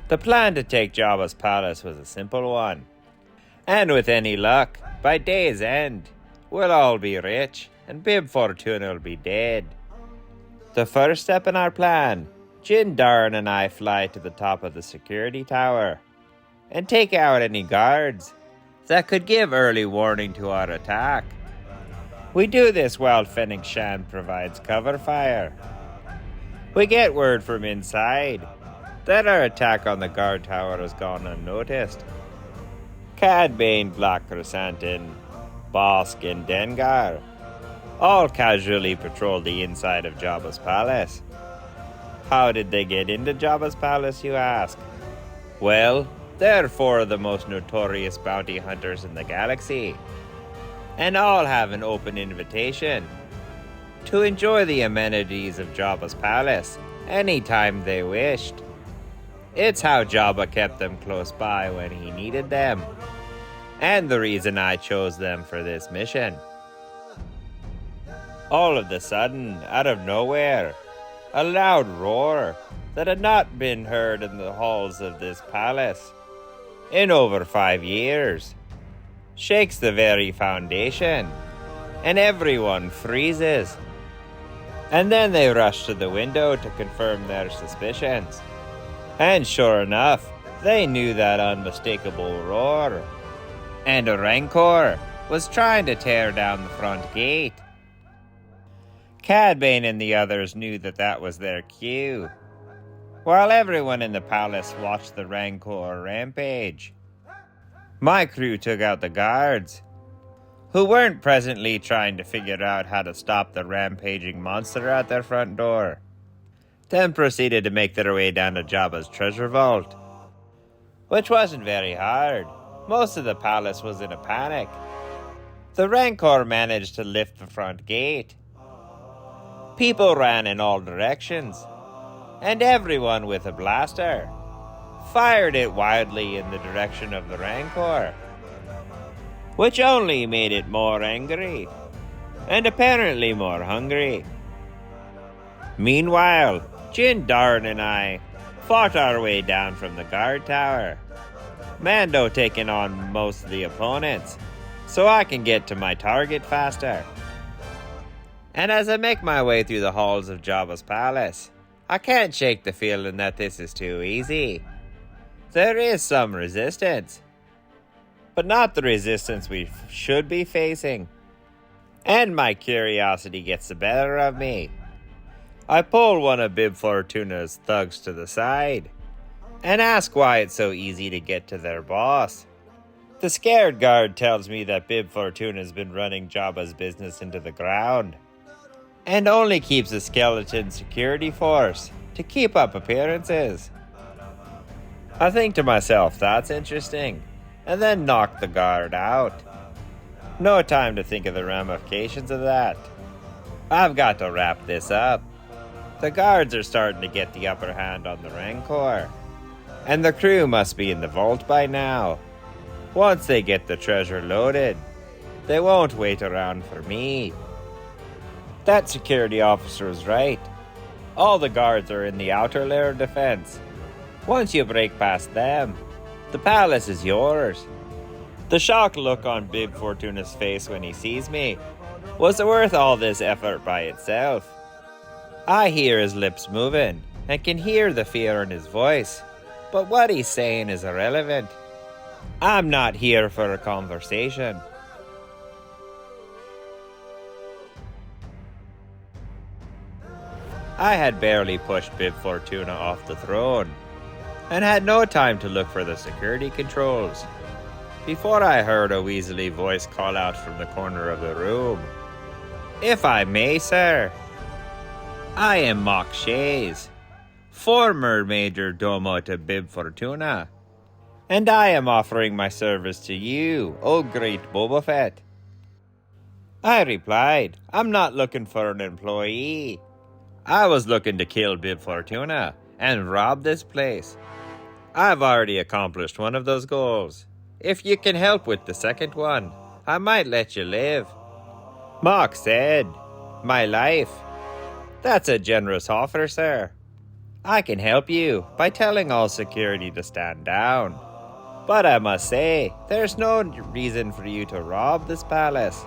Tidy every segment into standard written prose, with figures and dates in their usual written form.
The plan to take Jabba's palace was a simple one. And with any luck, by day's end, we'll all be rich and Bib Fortuna will be dead. The first step in our plan, Jin Darn and I fly to the top of the security tower and take out any guards that could give early warning to our attack. We do this while Fennec Shan provides cover fire. We get word from inside that our attack on the guard tower has gone unnoticed. Cad Bane, Black Chrysanthemum, Bosk, and Dengar all casually patrol the inside of Jabba's palace. How did they get into Jabba's palace, you ask? Well, they're four of the most notorious bounty hunters in the galaxy, and all have an open invitation to enjoy the amenities of Jabba's palace anytime they wished. It's how Jabba kept them close by when he needed them, and the reason I chose them for this mission. All of a sudden, out of nowhere, a loud roar that had not been heard in the halls of this palace in over 5 years shakes the very foundation, and everyone freezes. And then they rush to the window to confirm their suspicions. And sure enough, they knew that unmistakable roar. And a Rancor was trying to tear down the front gate. Cad Bane and the others knew that was their cue, while everyone in the palace watched the Rancor rampage. My crew took out the guards, who weren't presently trying to figure out how to stop the rampaging monster at their front door, then proceeded to make their way down to Jabba's treasure vault, which wasn't very hard. Most of the palace was in a panic. The Rancor managed to lift the front gate. People ran in all directions, and everyone with a blaster fired it wildly in the direction of the Rancor, which only made it more angry, and apparently more hungry. Meanwhile, Jin Darn and I fought our way down from the guard tower, Mando taking on most of the opponents, so I can get to my target faster. And as I make my way through the halls of Jabba's palace, I can't shake the feeling that this is too easy. There is some resistance, but not the resistance we should be facing. And my curiosity gets the better of me. I pull one of Bib Fortuna's thugs to the side and ask why it's so easy to get to their boss. The scared guard tells me that Bib Fortuna's been running Jabba's business into the ground and only keeps a skeleton security force to keep up appearances. I think to myself, that's interesting, and then knock the guard out. No time to think of the ramifications of that. I've got to wrap this up. The guards are starting to get the upper hand on the Rancor, and the crew must be in the vault by now. Once they get the treasure loaded, they won't wait around for me. That security officer is right. All the guards are in the outer layer of defense. Once you break past them, the palace is yours. The shocked look on Bib Fortuna's face when he sees me was worth all this effort by itself. I hear his lips moving and can hear the fear in his voice, but what he's saying is irrelevant. I'm not here for a conversation. I had barely pushed Bib Fortuna off the throne and had no time to look for the security controls before I heard a weaselly voice call out from the corner of the room. If I may, sir, I am Mock Shays, former Major Domo to Bib Fortuna, and I am offering my service to you, O great Boba Fett. I replied, I'm not looking for an employee. I was looking to kill Bib Fortuna and rob this place. I've already accomplished one of those goals. If you can help with the second one, I might let you live. Mock said, my life? That's a generous offer, sir. I can help you by telling all security to stand down. But I must say, there's no reason for you to rob this palace,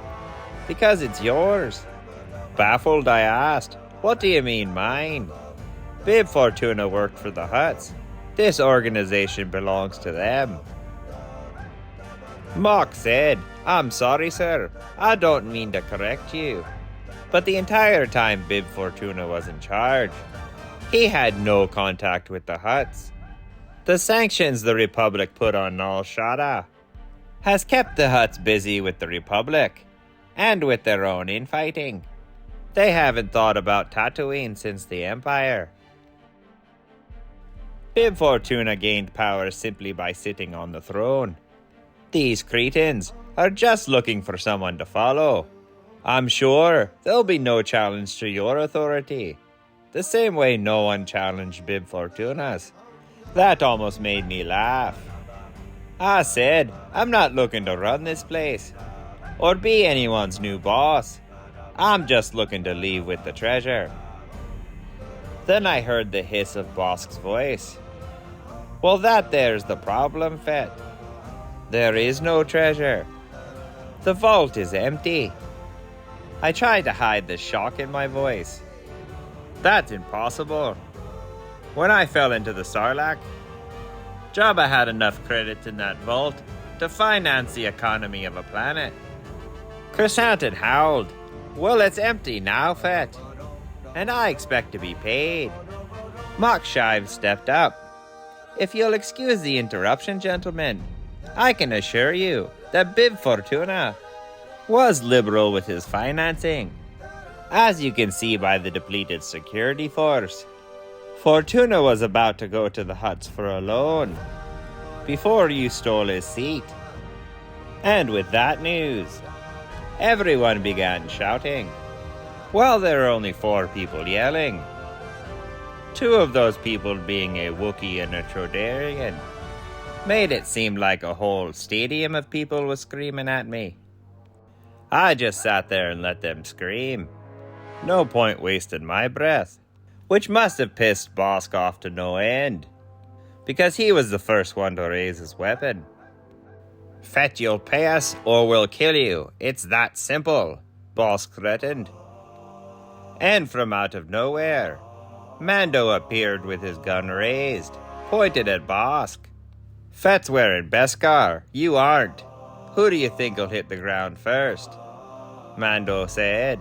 because it's yours." Baffled, I asked, "What do you mean mine? Bib Fortuna worked for the Hutts. This organization belongs to them." Mock said, "I'm sorry, sir. I don't mean to correct you. But the entire time Bib Fortuna was in charge, he had no contact with the Hutts. The sanctions the Republic put on Nal Shaddaa has kept the Hutts busy with the Republic and with their own infighting. They haven't thought about Tatooine since the Empire. Bib Fortuna gained power simply by sitting on the throne. These cretins are just looking for someone to follow. I'm sure there'll be no challenge to your authority, the same way no one challenged Bib Fortuna's." That almost made me laugh. I said, "I'm not looking to run this place, or be anyone's new boss. I'm just looking to leave with the treasure." Then I heard the hiss of Bosk's voice. "Well, that there's the problem, Fett. There is no treasure. The vault is empty." I tried to hide the shock in my voice. "That's impossible. When I fell into the Sarlacc, Jabba had enough credits in that vault to finance the economy of a planet." Chrysanthemum howled. "Well, it's empty now, Fett, and I expect to be paid." Mock Shive stepped up. "If you'll excuse the interruption, gentlemen, I can assure you that Bib Fortuna was liberal with his financing, as you can see by the depleted security force. Fortuna was about to go to the Hutts for a loan before you stole his seat." And with that news, everyone began shouting. Well, there were only 4 people yelling. 2 of those people being a Wookiee and a Trodarian made it seem like a whole stadium of people was screaming at me. I just sat there and let them scream. No point wasting my breath, which must have pissed Bosk off to no end, because he was the first one to raise his weapon. "Fett, you'll pay us or we'll kill you. It's that simple," Bosk threatened. And from out of nowhere, Mando appeared with his gun raised, pointed at Bosk. "Fett's wearing Beskar, you aren't. Who do you think will hit the ground first?" Mando said.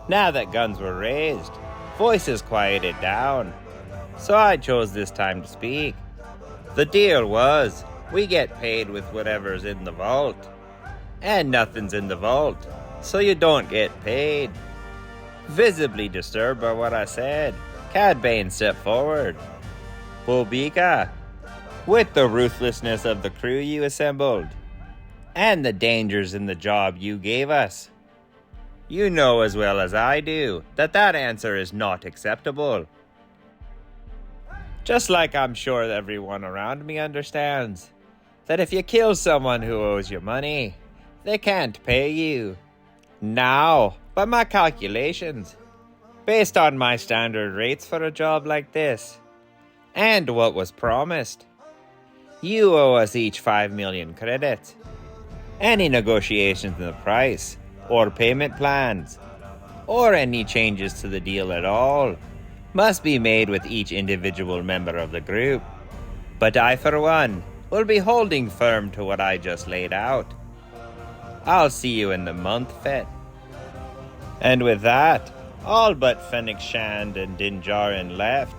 Now that guns were raised, voices quieted down, so I chose this time to speak. The deal was, we get paid with whatever's in the vault, and nothing's in the vault, so you don't get paid. Visibly disturbed by what I said, Cad Bane stepped forward. "Bobika, with the ruthlessness of the crew you assembled, and the dangers in the job you gave us, you know as well as I do that that answer is not acceptable. Just like I'm sure that everyone around me understands that if you kill someone who owes you money, they can't pay you. Now, by my calculations, based on my standard rates for a job like this, and what was promised, you owe us each 5 million credits. Any negotiations in the price, or payment plans, or any changes to the deal at all, must be made with each individual member of the group. But I, for one, will be holding firm to what I just laid out. I'll see you in the month, Fett." And with that, all but Fennec Shand and Din Djarin left.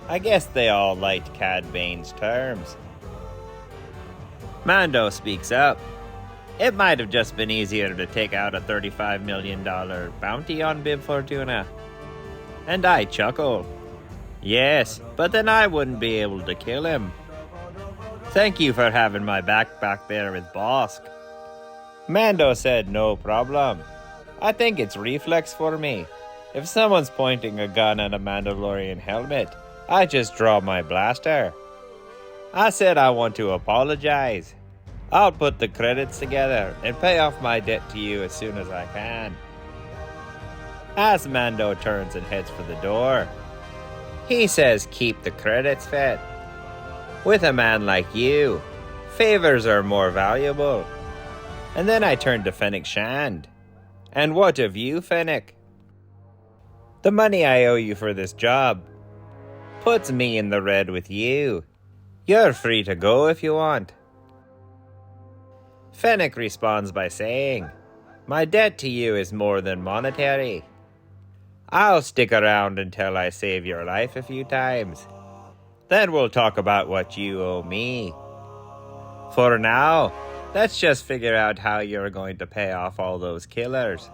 I guess they all liked Cad Bane's terms. Mando speaks up. "It might have just been easier to take out a $35 million bounty on Bib Fortuna." And I chuckle. "Yes, but then I wouldn't be able to kill him. Thank you for having my back there with Bosk." Mando said, "No problem. I think it's reflex for me. If someone's pointing a gun at a Mandalorian helmet, I just draw my blaster." I said I want to apologize. I'll put the credits together and pay off my debt to you as soon as I can. As Mando turns and heads for the door, He says keep the credits, Fett. With a man like you, favors are more valuable. And then I turned to Fennec Shand. And what of you, Fennec? The money I owe you for this job puts me in the red with you. You're free to go if you want. Fennec responds by saying, my debt to you is more than monetary. I'll stick around until I save your life a few times. Then we'll talk about what you owe me. For now, let's just figure out how you're going to pay off all those killers.